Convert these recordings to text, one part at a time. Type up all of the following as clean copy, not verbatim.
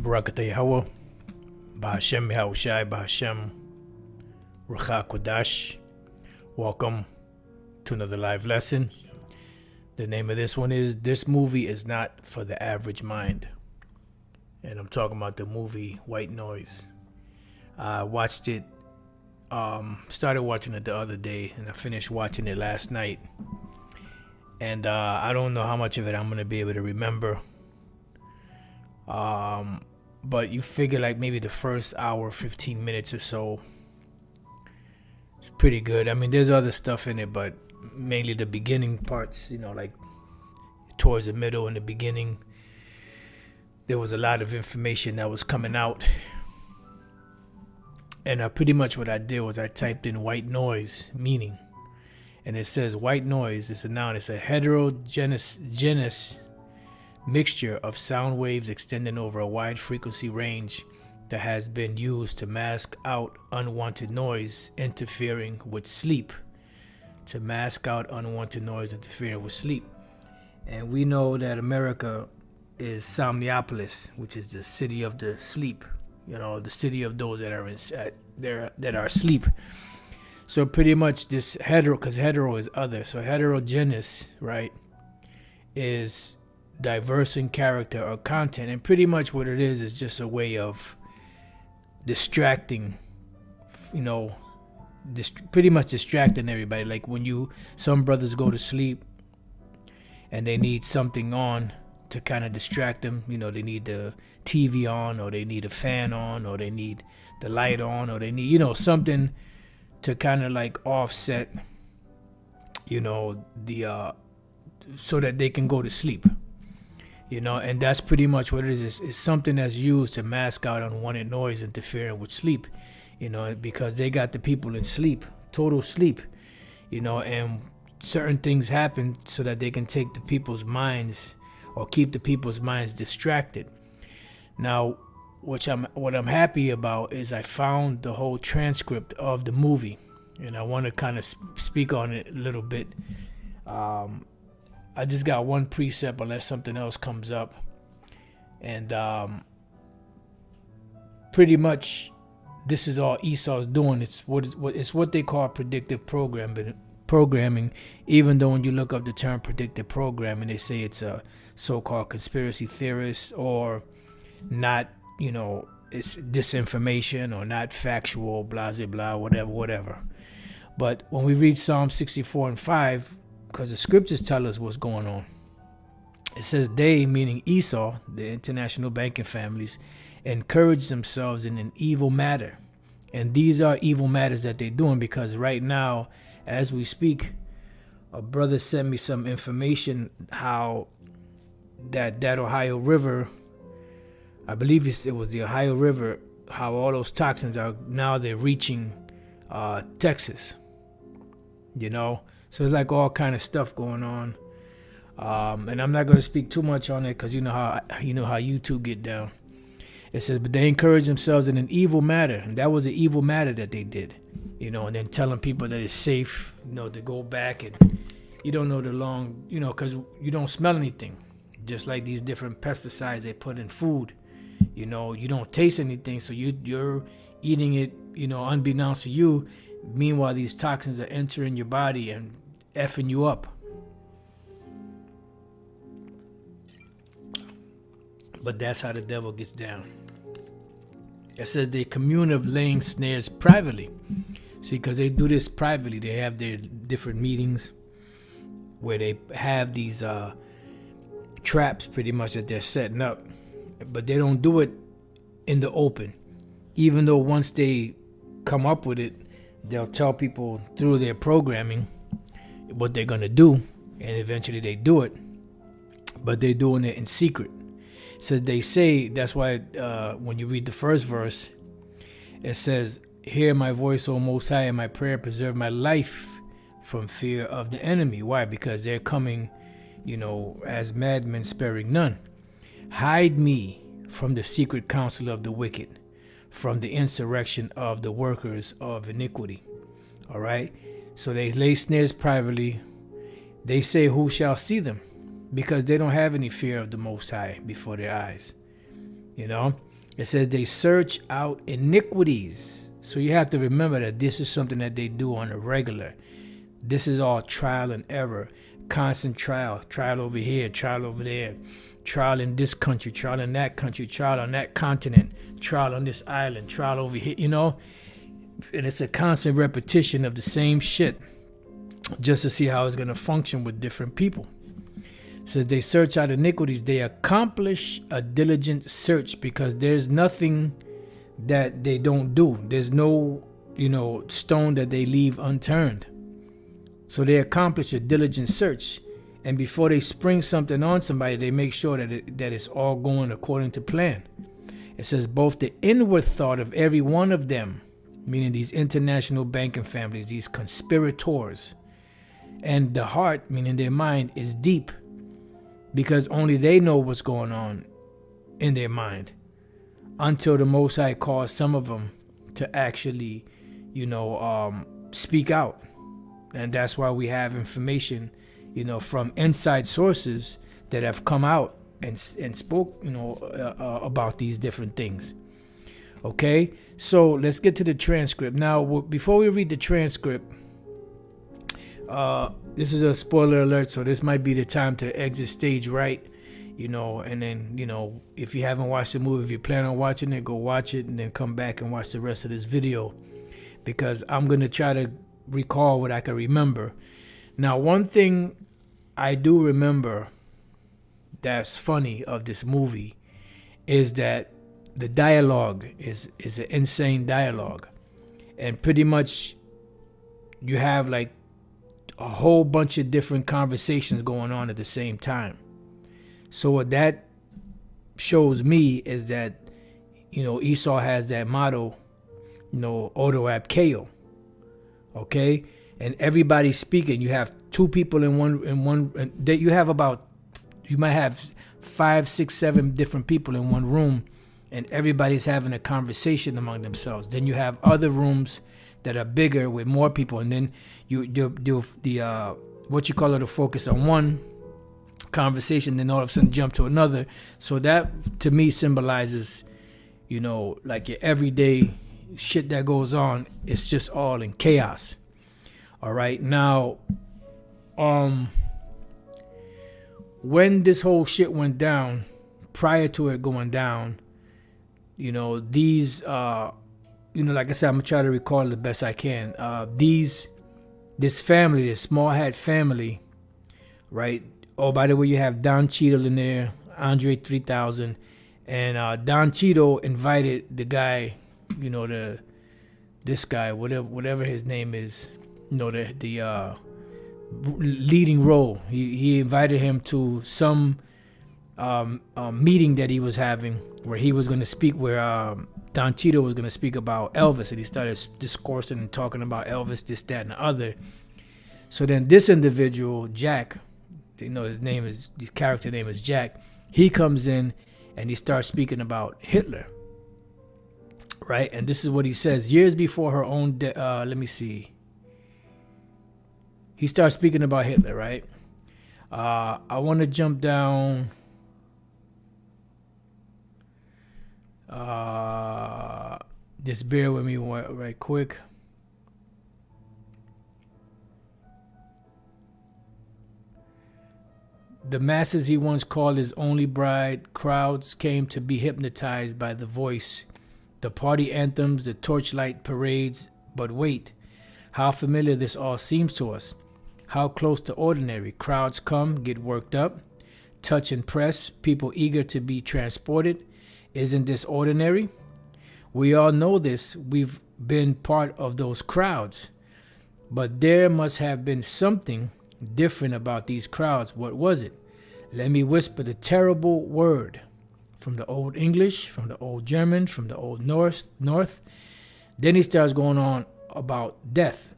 Barakata Yahweh, Bahashem Yahushai, Bahashem Racha Kodash. Welcome to another live lesson. The name of this one is This Movie Is Not for the Average Mind. And I'm talking about the movie White Noise. I watched it, started watching it the other day, and I finished watching it last night. And I don't know how much of it I'm going to be able to remember. But you figure like maybe the first hour, 15 minutes or so, it's pretty good. I mean, there's other stuff in it, but mainly the beginning parts, like towards the middle and the beginning, there was a lot of information that was coming out. And pretty much what I did was I typed in white noise meaning. And it says white noise is a noun. It's a heterogeneous mixture of sound waves extending over a wide frequency range that has been used to mask out unwanted noise interfering with sleep. To mask out unwanted noise interfering with sleep. And we know that America is Somniopolis, which is the city of the sleep. The city of those that are that are asleep. So pretty much this because hetero is other. So heterogeneous, right, is diverse in character or content. And pretty much what it is just a way of distracting, pretty much distracting everybody. Like when some brothers go to sleep and they need something on to kind of distract them. They need the TV on, or they need a fan on, or they need the light on, or they need, something to kind of like offset, so that they can go to sleep, and that's pretty much what it is. It's something that's used to mask out unwanted noise interfering with sleep, because they got the people in sleep, total sleep, and certain things happen so that they can take the people's minds or keep the people's minds distracted. Now, what I'm happy about is I found the whole transcript of the movie, and I want to kind of speak on it a little bit. I just got one precept unless something else comes up, and pretty much this is all Esau's doing. It's what they call predictive programming. Even though when you look up the term predictive programming, they say it's a so-called conspiracy theorist or not, it's disinformation or not factual, blah, blah, blah, whatever. But when we read Psalm 64 and 5, because the scriptures tell us what's going on, it says they, meaning Esau, the international banking families, encourage themselves in an evil matter. And these are evil matters that they're doing, because right now, as we speak, a brother sent me some information how that Ohio River, I believe it was the Ohio River, how all those toxins are now they're reaching Texas. So it's like all kind of stuff going on. And I'm not going to speak too much on it because you know how YouTube get down. It says, but they encourage themselves in an evil matter, and that was an evil matter that they did. And then telling people that it's safe, to go back, and you don't know the long, because you don't smell anything. Just like these different pesticides they put in food, you don't taste anything, so you're eating it, unbeknownst to you. Meanwhile, these toxins are entering your body and effing you up. But that's how the devil gets down. It says they commune of laying snares privately. See, because they do this privately. They have their different meetings where they have these traps pretty much that they're setting up. But they don't do it in the open. Even though once they come up with it, they'll tell people through their programming what they're going to do. And eventually they do it. But they're doing it in secret. So they say, that's why when you read the first verse, it says, hear my voice, O Most High, and my prayer preserve my life from fear of the enemy. Why? Because they're coming, as madmen sparing none. Hide me from the secret counsel of the wicked, from the insurrection of the workers of iniquity. All right? So they lay snares privately. They say, who shall see them? Because they don't have any fear of the Most High before their eyes. It says they search out iniquities. So you have to remember that this is something that they do on a regular. This is all trial and error, constant trial over here, trial over there, trial in this country, trial in that country, trial on that continent, trial on this island, trial over here, and it's a constant repetition of the same shit just to see how it's going to function with different people. It says they search out iniquities. They accomplish a diligent search because there's nothing that they don't do. There's no, stone that they leave unturned. So they accomplish a diligent search. And before they spring something on somebody, they make sure that it's all going according to plan. It says both the inward thought of every one of them, meaning these international banking families, these conspirators, and the heart, meaning their mind, is deep because only they know what's going on in their mind until the Most High calls some of them to actually, speak out. And that's why we have information, from inside sources that have come out and spoke, about these different things. Okay, so let's get to the transcript. Now, before we read the transcript, this is a spoiler alert, so this might be the time to exit stage right, and then, if you haven't watched the movie, if you plan on watching it, go watch it and then come back and watch the rest of this video, because I'm going to try to recall what I can remember. Now, one thing I do remember that's funny of this movie is that the dialogue is an insane dialogue, and pretty much you have like a whole bunch of different conversations going on at the same time. So what that shows me is that Esau has that motto, Odo ab Keo. Okay, and everybody's speaking. You have two people in one. That you might have 5, 6, 7 different people in one room, and everybody's having a conversation among themselves. Then you have other rooms that are bigger with more people, and then you do the what you call it, to focus on one conversation, then all of a sudden jump to another. So that to me symbolizes, like your everyday shit that goes on. It's just all in chaos. All right, now, when this whole shit went down, prior to it going down, these like I said, I'm gonna try to recall it the best I can. This family, this small hat family, right? Oh, by the way, you have Don Cheadle in there, Andre 3000, and Don Cheadle invited the guy, this guy, whatever his name is, the leading role. He invited him to some meeting that he was having where he was going to speak, where Don Cheadle was going to speak about Elvis, and he started discoursing and talking about Elvis, this, that, and the other. So then this individual, Jack, his character name is Jack, he comes in and he starts speaking about Hitler, right? And this is what he says: years before her own let me see. He starts speaking about Hitler, right? I want to jump down. Just bear with me right quick. The masses he once called his only bride, crowds came to be hypnotized by the voice, the party anthems, the torchlight parades. But wait, how familiar this all seems to us. How close to ordinary. Crowds come, get worked up, touch and press, people eager to be transported. Isn't this ordinary? We all know this. We've been part of those crowds. But there must have been something different about these crowds. What was it? Let me whisper the terrible word. From the Old English, from the Old German, from the Old North. Then he starts going on about death.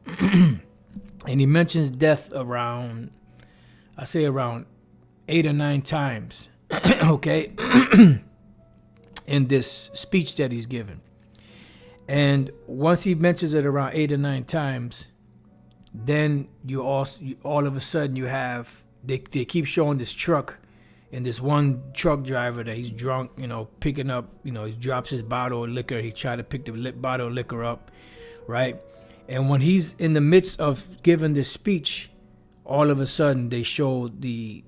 And he mentions death around 8 or 9 times. Okay? In this speech that he's given. And once he mentions it around 8 or 9 times, then you all of a sudden you have, they keep showing this truck, and this one truck driver that he's drunk, picking up, he drops his bottle of liquor. He tried to pick the bottle of liquor up, right? And when he's in the midst of giving this speech, all of a sudden they show the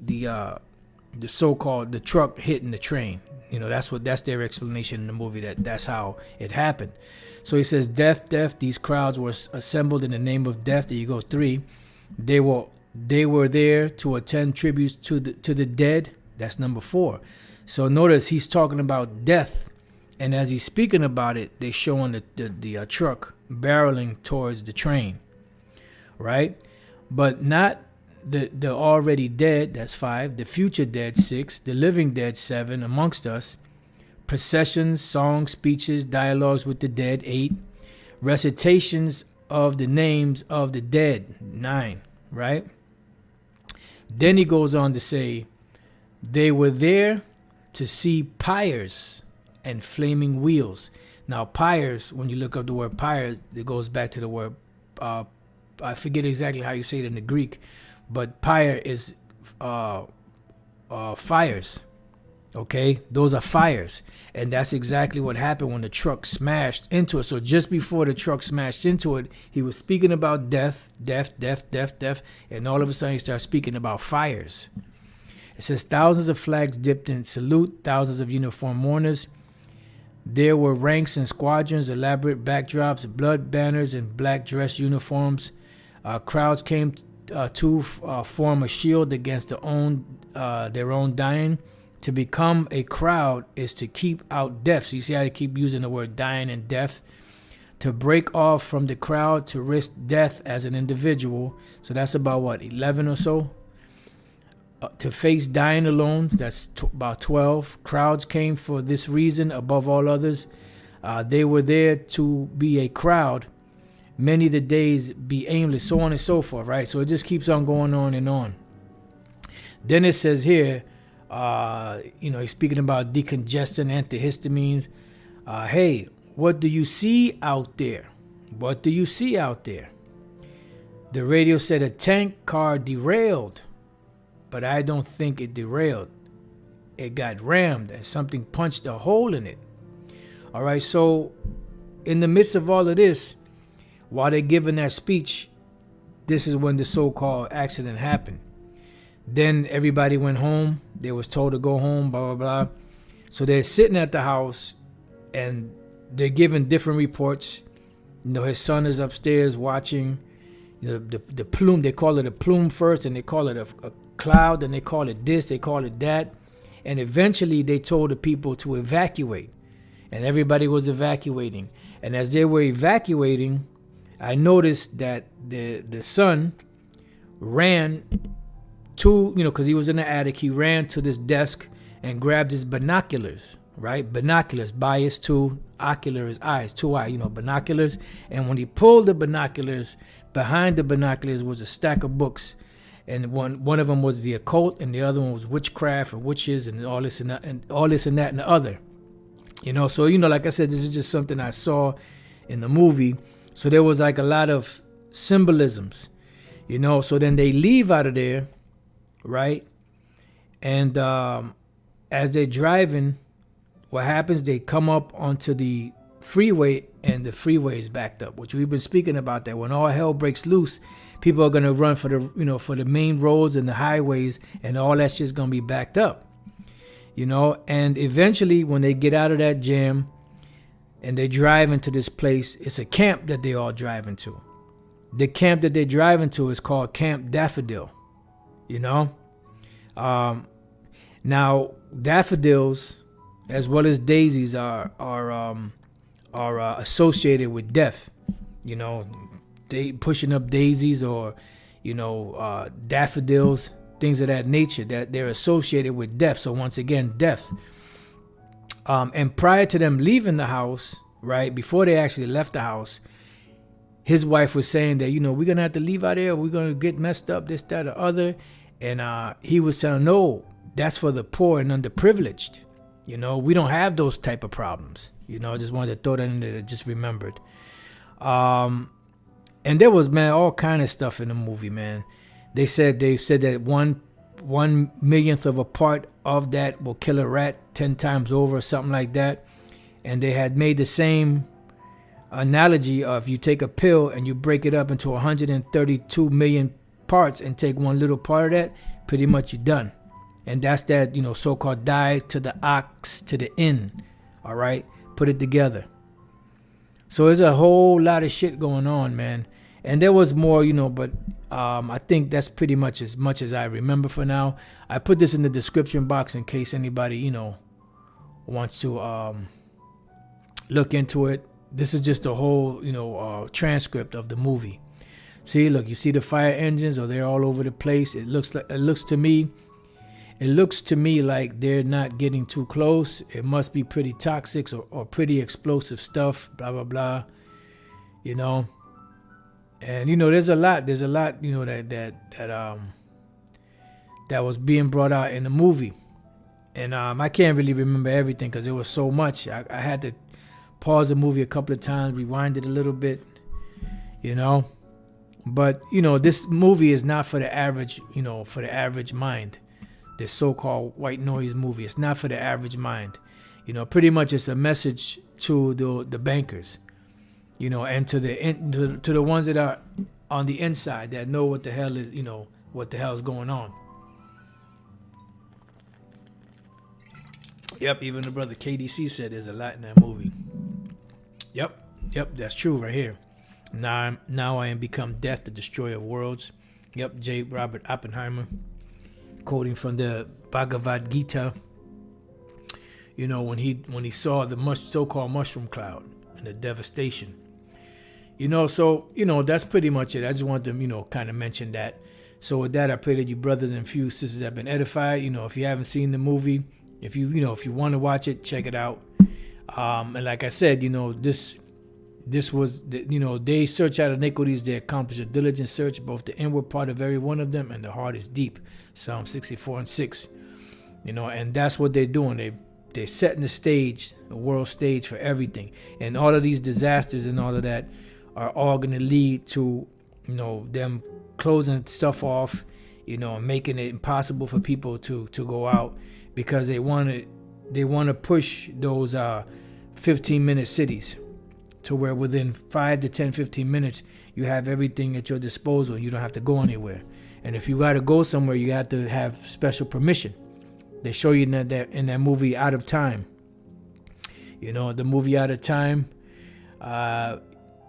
so-called the truck hitting the train. That's their explanation in the movie, that's how it happened. So he says, death, death. These crowds were assembled in the name of death. There you go, 3. They were there to attend tributes to the dead. That's number 4. So notice he's talking about death, and as he's speaking about it, they're showing the truck barreling towards the train, right? But not the already dead. That's 5. The future dead, 6. The living dead, 7. Amongst us, processions, songs, speeches, dialogues with the dead, 8. Recitations of the names of the dead, 9. Right? Then he goes on to say, they were there to see pyres and flaming wheels. Now, pyres, when you look up the word pyre, it goes back to the word, I forget exactly how you say it in the Greek, but pyre is fires. Okay, those are fires, and that's exactly what happened when the truck smashed into it. So just before the truck smashed into it, he was speaking about death, death, death, death, death, and all of a sudden he starts speaking about fires. It says thousands of flags dipped in salute, thousands of uniformed mourners. There were ranks and squadrons, elaborate backdrops, blood banners, and black dress uniforms. Crowds came to form a shield against their own dying. To become a crowd is to keep out death. So you see how they keep using the word dying and death. To break off from the crowd, to risk death as an individual. So that's about 11 or so. To face dying alone, that's about 12. Crowds came for this reason above all others. They were there to be a crowd. Many of the days be aimless, so on and so forth, right? So it just keeps on going on and on. Then it says here, he's speaking about decongestant, antihistamines. Hey, what do you see out there? What do you see out there? The radio said a tank car derailed, but I don't think it derailed. It got rammed and something punched a hole in it. All right, so in the midst of all of this, while they're giving that speech, this is when the so-called accident happened. Then everybody went home. They was told to go home, blah, blah, blah. So they're sitting at the house and they're giving different reports. His son is upstairs watching the plume. They call it a plume first, and they call it a cloud, and they call it this, they call it that. And eventually they told the people to evacuate. And everybody was evacuating. And as they were evacuating, I noticed that the son ran to, because he was in the attic, he ran to this desk and grabbed his binoculars, right? Binoculars, bias to, ocular is eyes, 2 eye, binoculars. And when he pulled the binoculars, behind the binoculars was a stack of books. And one of them was the occult, and the other one was witchcraft and witches and all this and that and the other. So, like I said, this is just something I saw in the movie. So there was like a lot of symbolisms, So then they leave out of there, right? And as they're driving, what happens, they come up onto the freeway, and the freeway is backed up, which we've been speaking about, that when all hell breaks loose, people are going to run for the main roads and the highways, and all that's just going to be backed up, and eventually when they get out of that jam and they drive into this place, it's a camp that they all drive into. The camp that they drive into is called Camp Daffodil. Now daffodils as well as daisies are associated with death. They pushing up daisies or daffodils, things of that nature, that they're associated with death. So once again, death. And prior to them leaving the house, right, before they actually left the house, his wife was saying that, we're going to have to leave out here. We're going to get messed up, this, that, or other. And he was saying, no, that's for the poor and underprivileged. We don't have those type of problems. I just wanted to throw that in there. I just remembered. And there was, man, all kind of stuff in the movie, man. They said that one 1/1,000,000th of a part of that will kill a rat 10 times over, or something like that. And they had made the same analogy of you take a pill and you break it up into 132 million parts and take one little part of that, pretty much you're done. And that's that, so-called die to the ox to the in. All right, put it together. So there's a whole lot of shit going on, man. And there was more, but I think that's pretty much as I remember for now. I put this in the description box in case anybody, wants to look into it. This is just a whole, transcript of the movie. See, look, you see the fire engines, or they're all over the place. It looks to me like they're not getting too close. It must be pretty toxic or pretty explosive stuff, blah, blah, blah, And, there's a lot, that was being brought out in the movie. And I can't really remember everything because there was so much. I had to pause the movie a couple of times, rewind it a little bit, But, this movie is not for the average, mind. This so-called white noise movie. It's not for the average mind. Pretty much it's a message to the bankers, and to the ones that are on the inside that know what the hell is, what the hell is going on. Yep, even the brother KDC said there's a lot in that movie. Yep, that's true right here. Now I am become death, the destroyer of worlds. Yep, J. Robert Oppenheimer, quoting from the Bhagavad Gita. When he saw the so-called mushroom cloud and the devastation. So that's pretty much it. I just wanted to kind of mention that. So with that, I pray that you brothers and few sisters have been edified. If you haven't seen the movie, if you want to watch it, check it out. And like I said, this was, they search out iniquities, they accomplish a diligent search, both the inward part of every one of them and the heart is deep. Psalm 64:6. And that's what they're doing. They're setting the stage, the world stage for everything. And all of these disasters and all of that are all going to lead to, them closing stuff off, making it impossible for people to go out because they want to push those 15-minute cities to where within 5 to 10, 15 minutes, you have everything at your disposal. You don't have to go anywhere. And if you got to go somewhere, you have to have special permission. They show you in that movie Out of Time. The movie Out of Time.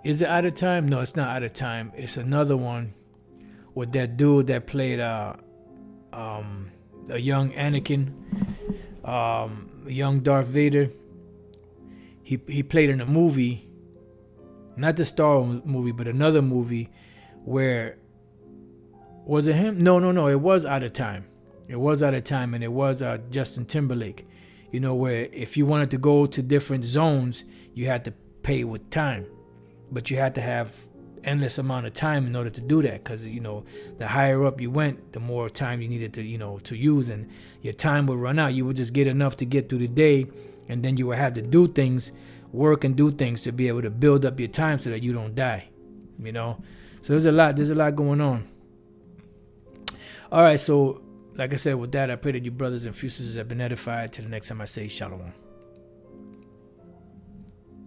Is it Out of Time? No, it's not Out of Time. It's another one with that dude that played a young Anakin, a young Darth Vader. He played in a movie, not the Star Wars movie, but another movie where, was it him? No, it was Out of Time. It was Out of Time, and it was Justin Timberlake. Where if you wanted to go to different zones, you had to pay with time. But you had to have endless amount of time in order to do that, because the higher up you went, the more time you needed to use, and your time would run out. You would just get enough to get through the day, and then you would have to do things, work and do things to be able to build up your time so that you don't die. So there's a lot going on. All right, so like I said, with that, I pray that you brothers and sisters have been edified. Till the next time I say shalom.